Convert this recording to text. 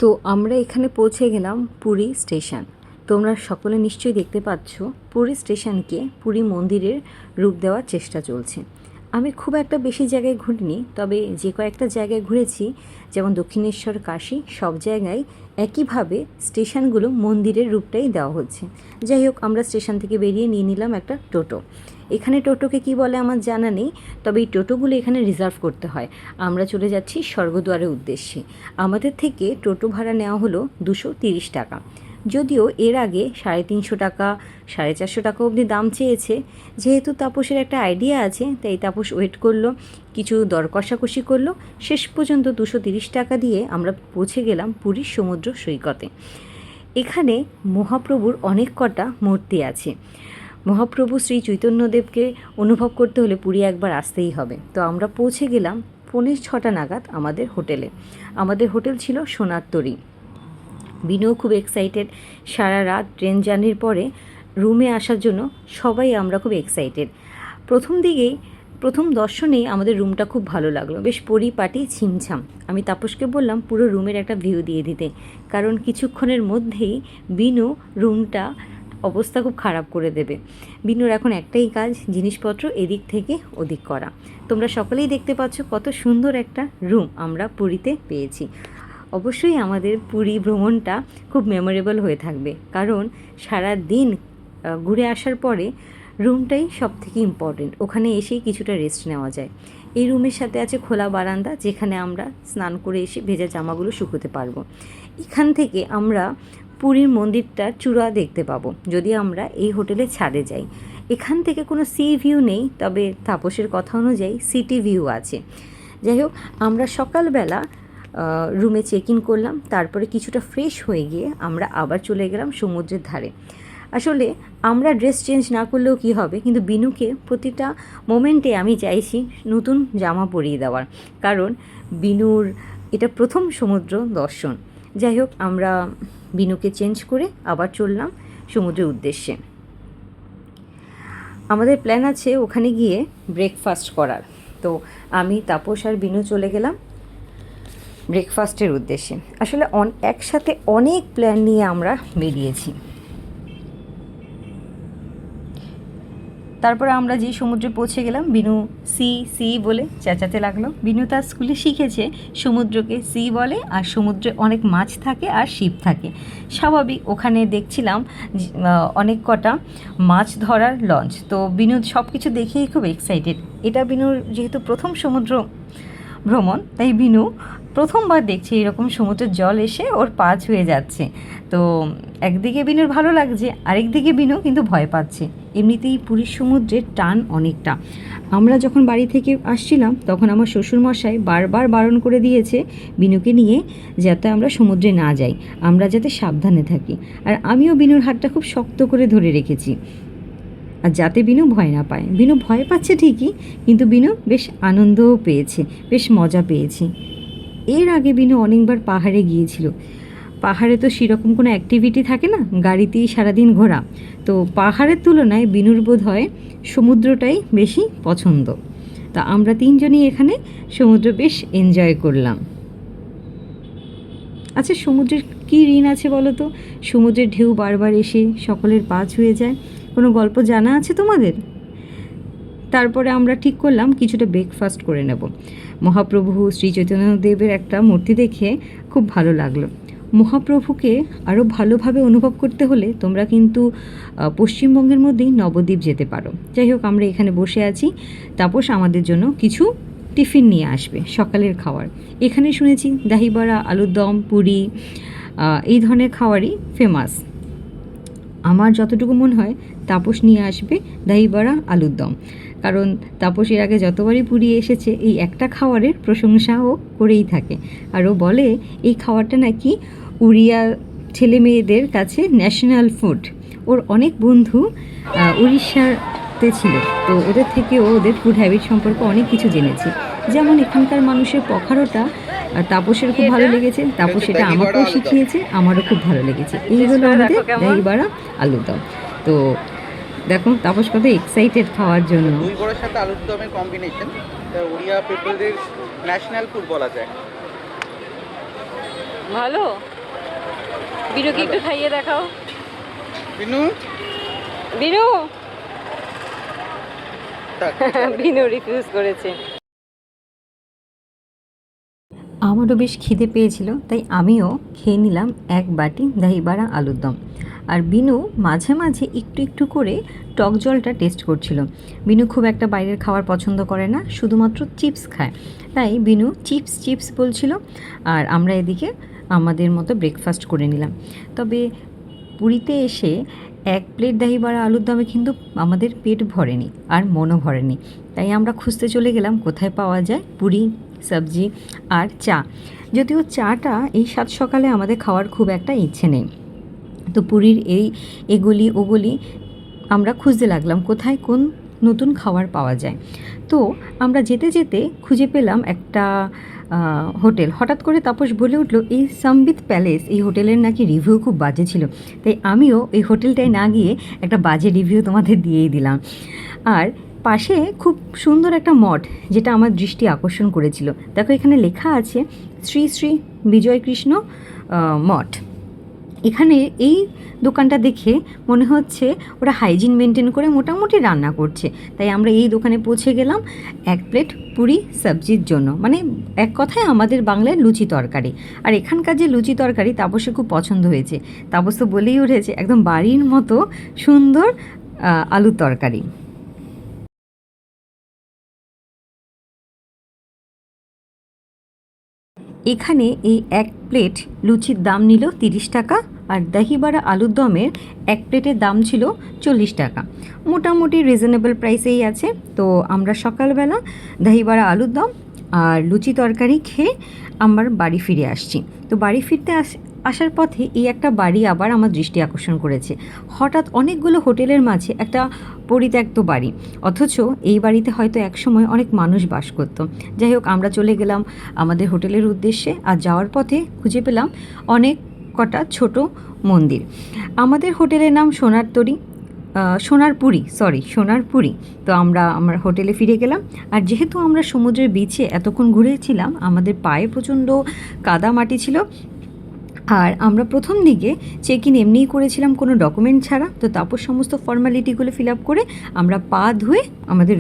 তো আমরা এখানে পৌঁছে গেলাম পুরী স্টেশন। তোমরা সকলে নিশ্চয়ই দেখতে পাচ্ছ পুরী স্টেশনকে পুরী মন্দিরের রূপ দেওয়ার চেষ্টা চলছে। আমি খুব একটা বেশি জায়গায় ঘুরিনি, তবে যে কয়েকটা জায়গায় ঘুরেছি যেমন দক্ষিণেশ্বর, কাশী, সব জায়গায় একইভাবে স্টেশনগুলো মন্দিরের রূপটাই দেওয়া হচ্ছে। যাই হোক, আমরা স্টেশন থেকে বেরিয়ে নিয়ে নিলাম একটা টোটো। এখানে টোটোকে কি বলে আমার জানা নেই, তবে এই টোটোগুলো এখানে রিজার্ভ করতে হয়। আমরা চলে যাচ্ছি স্বর্গদ্বারের উদ্দেশ্যে। আমাদের থেকে টোটো ভাড়া নেওয়া হলো 230 টাকা। যদিও এর আগে 350 টাকা, 450 টাকা অবধি দাম চেয়েছে। যেহেতু তাপসের একটা আইডিয়া আছে, তাই তাপস ওয়েট করলো, কিছু দর কষাকষি করলো। শেষ পর্যন্ত 230 টাকা দিয়ে আমরা পৌঁছে গেলাম পুরীর সমুদ্র সৈকতে। এখানে মহাপ্রভুর অনেক কটা মূর্তি আছে। মহাপ্রভু শ্রী চৈতন্যদেবকে অনুভব করতে হলে পুরী একবার আসতেই হবে। তো আমরা পৌঁছে গেলাম 5:45 নাগাদ আমাদের হোটেলে। আমাদের হোটেল ছিল সোনার তরী। বিনুও খুব এক্সাইটেড। সারা রাত ট্রেন জার্নির পরে রুমে আসার জন্য সবাই আমরা খুব এক্সাইটেড। প্রথম দর্শনেই আমাদের রুমটা খুব ভালো লাগলো, বেশ পরিপাটি ছিমছাম। আমি তাপসকে বললাম পুরো রুমের একটা ভিউ দিয়ে দিতে, কারণ কিছুক্ষণের মধ্যেই বিনু রুমটা অবস্থা খুব খারাপ করে দেবে। বিনুর এখন একটাই কাজ, জিনিসপত্র এদিক থেকে ওদিক করা। তোমরা সকলেই দেখতে পাচ্ছ কত সুন্দর একটা রুম আমরা পুরীতে পেয়েছি। অবশ্যই আমাদের পুরী ভ্রমণটা খুব মেমোরেবল হয়ে থাকবে, কারণ সারা দিন ঘুরে আসার পরে রুমটাই সব থেকে ইম্পর্টেন্ট। ওখানে এসেই কিছুটা রেস্ট নেওয়া যায়। এই রুমের সাথে আছে খোলা বারান্দা, যেখানে আমরা স্নান করে এসে ভেজা জামাগুলো শুকোতে পারবো। এখান থেকে আমরা পুরীর মন্দিরটার চূড়া দেখতে পাবো, যদি আমরা এই হোটেলের ছাদে যাই। এখান থেকে কোনো সি ভিউ নেই, তবে তাপসের কথা অনুযায়ী সিটি ভিউ আছে। যাই হোক, আমরা সকালবেলা রুমে চেক ইন করলাম, তারপরে কিছুটা ফ্রেশ হয়ে গিয়ে আমরা আবার চলে গেলাম সমুদ্রের ধারে। আসলে আমরা ড্রেস চেঞ্জ না করলেও কি হবে, কিন্তু বিনুকে প্রতিটা মোমেন্টে আমি চাইছি নতুন জামা পরিয়ে দেওয়ার, কারণ বিনুর এটা প্রথম সমুদ্র দর্শন। যাই হোক, আমরা বিনুকে চেঞ্জ করে আবার চললাম সমুদ্রের উদ্দেশ্যে। আমাদের প্ল্যান আছে ওখানে গিয়ে ব্রেকফাস্ট করার। তো আমি, তাপস আর বিনু চলে গেলাম ব্রেকফাস্টের উদ্দেশ্যে। আসলে একসাথে অনেক প্ল্যান নিয়ে আমরা বেরিয়েছি। তারপরে আমরা যে সমুদ্রে পৌঁছে গেলাম, বিনু সি সি বলে চেঁচাতে লাগলো। বিনু তার স্কুলে শিখেছে সমুদ্রকে সি বলে, আর সমুদ্রে অনেক মাছ থাকে আর শিপ থাকে। স্বাভাবিক, ওখানে দেখছিলাম অনেক কটা মাছ ধরার লঞ্চ। তো বিনু সব কিছু দেখেই খুব এক্সাইটেড। এটা বিনুর যেহেতু প্রথম সমুদ্র ভ্রমণ, তাই বিনু প্রথমবার দেখছে এরকম সমুদ্রের জল এসে ওর পা ছুঁয়ে যাচ্ছে। তো একদিকে বিনুর ভালো লাগছে, আরেকদিকে বিনু কিন্তু ভয় পাচ্ছে। এমনিতেই পুরীর সমুদ্রের টান অনেকটা। আমরা যখন বাড়ি থেকে আসছিলাম তখন আমার শ্বশুরমশাই বারবার বারণ করে দিয়েছে বিনুকে নিয়ে যাতে আমরা সমুদ্রে না যাই, আমরা যাতে সাবধানে থাকি। আর আমিও বিনুর হাতটা খুব শক্ত করে ধরে রেখেছি, আর যাতে বিনু ভয় না পায়। বিনু ভয় পাচ্ছে ঠিকই, কিন্তু বিনু বেশ আনন্দও পেয়েছে, বেশ মজা পেয়েছে। এর আগে বিনু অনেকবার পাহাড়ে গিয়েছিল। পাহাড়ে তো সেরকম কোনো অ্যাক্টিভিটি থাকে না, গাড়িতেই সারাদিন ঘোরা। তো পাহাড়ের তুলনায় বিনুর বোধ হয় সমুদ্রটাই বেশি পছন্দ। তা আমরা তিনজনই এখানে সমুদ্র বেশ এনজয় করলাম। আচ্ছা, সমুদ্রের কী ঋণ আছে বলো তো? সমুদ্রের ঢেউ বারবার এসে সকলের পা ছুঁয়ে যায়। কোনো গল্প জানা আছে তোমাদের? তারপরে আমরা ঠিক করলাম কিছুটা ব্রেকফাস্ট করে নেব। মহাপ্রভু শ্রী চৈতন্যদেবের একটা মূর্তি দেখে খুব ভালো লাগলো। মহাপ্রভুকে আরও ভালোভাবে অনুভব করতে হলে তোমরা কিন্তু পশ্চিমবঙ্গের মধ্যেই নবদ্বীপ যেতে পারো। যাই হোক, আমরা এখানে বসে আছি। তাপস আমাদের জন্য কিছু টিফিন নিয়ে আসবে, সকালের খাবার। এখানে শুনেছি দাহিবড়া, আলুর দম, পুরি এই ধরনের খাবারই ফেমাস। আমার যতটুকু মনে হয় তাপস নিয়ে আসবে দহিবড়া, আলুর দম, কারণ তাপস এর আগে যতবারই পুরী এসেছে এই একটা খাবারের প্রশংসাও করেই থাকে। আর ও বলে এই খাবারটা নাকি উড়িয়া ছেলে মেয়েদের কাছে ন্যাশনাল ফুড। ওর অনেক বন্ধু উড়িষ্যাতে ছিল, তো ওদের থেকে ওদের ফুড হ্যাবিট সম্পর্কে অনেক কিছু জেনেছে। যেমন এখানকার মানুষের পখারোটা তাপসের খুব ভালো লেগেছে, তাপস এটা আমাকেও শিখিয়েছে, আমারও খুব ভালো লেগেছে। এই হলো আমাদের দহিবড়া, আলুর দম। তো দেখো তাপস কত এক্সাইটেড খাওয়ার জন্য। দই বড়ার সাথে আলুর দমের কম্বিনেশন উড়িয়া পিপলদের ন্যাশনাল ফুড বলা যায়। ভালো। বিনুকে একটু খাইয়ে দেখাও। বিনু বিনু থাক। বিনু রিফিউজ করেছে। আমারও বেশ খিদে পেয়েছিল, তাই আমিও খেয়ে নিলাম এক বাটি দহিবড়া আলুর দম। আর বিনু মাঝে মাঝে একটু একটু করে টক জলটা টেস্ট করছিল। বিনু খুব একটা বাইরের খাবার পছন্দ করে না, শুধুমাত্র চিপস খায়। তাই বিনু চিপস চিপস বলছিল, আর আমরা এদিকে আমাদের মতো ব্রেকফাস্ট করে নিলাম। তবে পুরীতে এসে এক প্লেট দহিবড়া আলুর দমে কিন্তু আমাদের পেট ভরেনি আর মনও ভরেনি। তাই আমরা খুঁজতে চলে গেলাম কোথায় পাওয়া যায় পুরি সবজি আর চা। যদিও চাটা এই সাত সকালে আমাদের খাওয়ার খুব একটা ইচ্ছে নেই, তো পুরীর এগুলি ওগুলি আমরা খুঁজতে লাগলাম কোথায় কোন নতুন খাবার পাওয়া যায়। তো আমরা যেতে যেতে খুঁজে পেলাম একটা হোটেল। হঠাৎ করে তাপস বলে উঠলো এই সম্বিত প্যালেস, এই হোটেলের নাকি রিভিউ খুব বাজে ছিল। তাই আমিও এই হোটেলটায় না গিয়ে একটা বাজে রিভিউ তোমাদের দিয়েই দিলাম। আর পাশে খুব সুন্দর একটা মঠ, যেটা আমার দৃষ্টি আকর্ষণ করেছিল। দেখো এখানে লেখা আছে শ্রী শ্রী বিজয়কৃষ্ণ মঠ। এখানে এই দোকানটা দেখে মনে হচ্ছে ওরা হাইজিন মেনটেন করে মোটামুটি রান্না করছে। তাই আমরা এই দোকানে পৌঁছে গেলাম এক প্লেট পুরি সবজির জন্য, মানে এক কথায় আমাদের বাংলায় লুচি তরকারি। আর এখানকার যে লুচি তরকারি তাপসের খুব পছন্দ হয়েছে। তাপস তো বলেই উঠেছে একদম বাড়ির মতো সুন্দর আলুর তরকারি। এখানে এই এক প্লেট লুচির দাম নিল 30 টাকা, আর দহিবড়া আলুর দমের এক প্লেটের দাম ছিল 40 টাকা। মোটামুটি রিজনেবল প্রাইসেই আছে। তো আমরা সকালবেলা দহিবড়া আলুর দম আর লুচি তরকারি খেয়ে আমার বাড়ি ফিরে আসছি। তো বাড়ি ফিরতে আসার পথে এই একটা বাড়ি আবার আমার দৃষ্টি আকর্ষণ করেছে। হঠাৎ অনেকগুলো হোটেলের মাঝে একটা পরিত্যক্ত বাড়ি, অথচ এই বাড়িতে হয়তো একসময় অনেক মানুষ বাস করতো। যাই হোক, আমরা চলে গেলাম আমাদের হোটেলের উদ্দেশ্যে। আর যাওয়ার পথে খুঁজে পেলাম অনেক কটা ছোট মন্দির। আমাদের হোটেলের নাম সোনারপুরি। তো আমরা আমার হোটেলে ফিরে গেলাম। আর যেহেতু আমরা সমুদ্রের বিচে এতক্ষণ ঘুরেছিলাম, আমাদের পায়ে প্রচণ্ড কাদা মাটি ছিল। আর আমরা প্রথম দিকে চেক ইন এমনিই করেছিলাম কোনো ডকুমেন্ট ছাড়া। তো তারপর সমস্ত ফর্মালিটিগুলো ফিল আপ করে আমরা পা ধুয়ে আমাদের